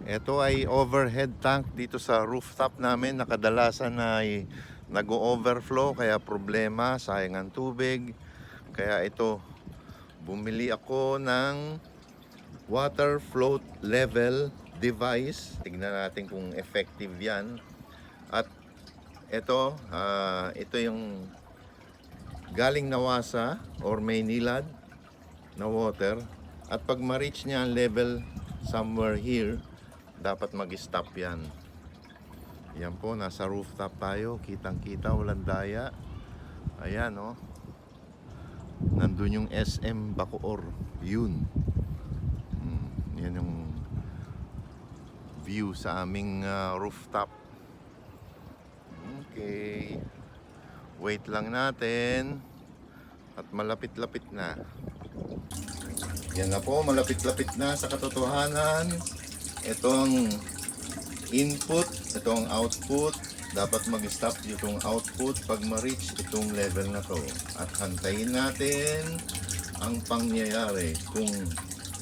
Ito ay overhead tank dito sa rooftop namin. Nakadalasan ay nag-overflow kaya problema, sayang ang tubig. Kaya ito, bumili ako ng water float level device. Tignan natin kung effective yan. At ito yung galing Nawasa or Maynilad na water. At pag ma-reach niya ang level somewhere here, dapat mag-stop yan. Yan po, nasa rooftop tayo. Kitang kita, walang daya. Ayan oh. Nandun yung SM Bacoor. Yun. Yan yung view sa aming rooftop. Okay. Wait lang natin. At malapit-lapit na. Yan na po, malapit-lapit na sa katotohanan. Itong input, itong output, dapat mag-stop itong output pag ma-reach itong level na to. At hantayin natin ang pangyayari kung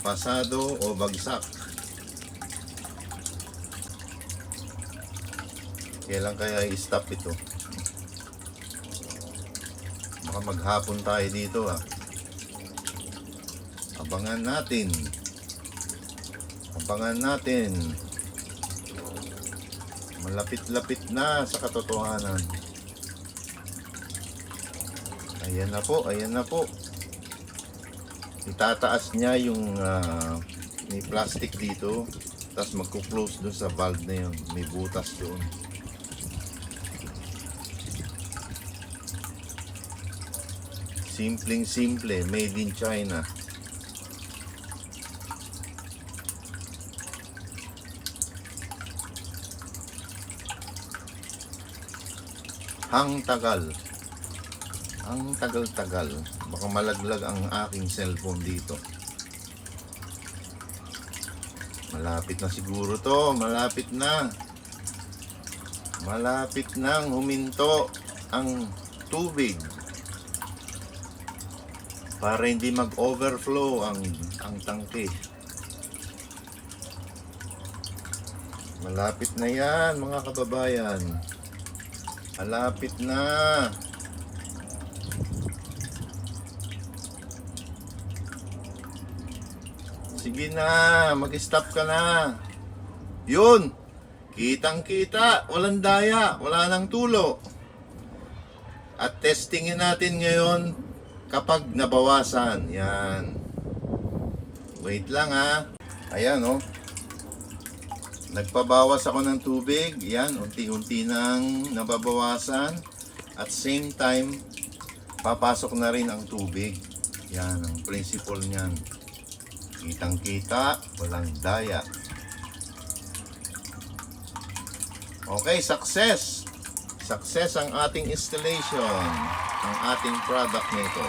pasado o bagsak. Kailan kaya i-stop ito? Baka maghapon tayo dito ah. Abangan natin. Abangan natin. Malapit-lapit na sa katotohanan. Ayan na po, ayan na po. Itataas niya yung may plastic dito. Tapos magkuklose dun sa valve na yun. May butas doon. Simpleng simple, made in China. Ang tagal. Ang tagal-tagal. Baka malaglag ang aking cellphone dito. Malapit na siguro to. Malapit na. Malapit nang huminto ang tubig. Para hindi mag-overflow ang tangke. Malapit na yan mga kababayan. Malapit na. Sige na, mag-stop ka na. Yun. Kitang-kita, walang daya, wala nang tulo. At testingin natin ngayon kapag nabawasan. Yan. Wait lang ha. Ayan oh. Nagpabawas ako ng tubig. Yan, unti-unti nang nababawasan. At same time, papasok na rin ang tubig. Yan, ang principle niyan. Kitang-kita, walang daya. Okay, success! Success ang ating installation, ang ating product nito.